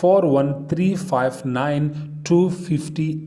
41359250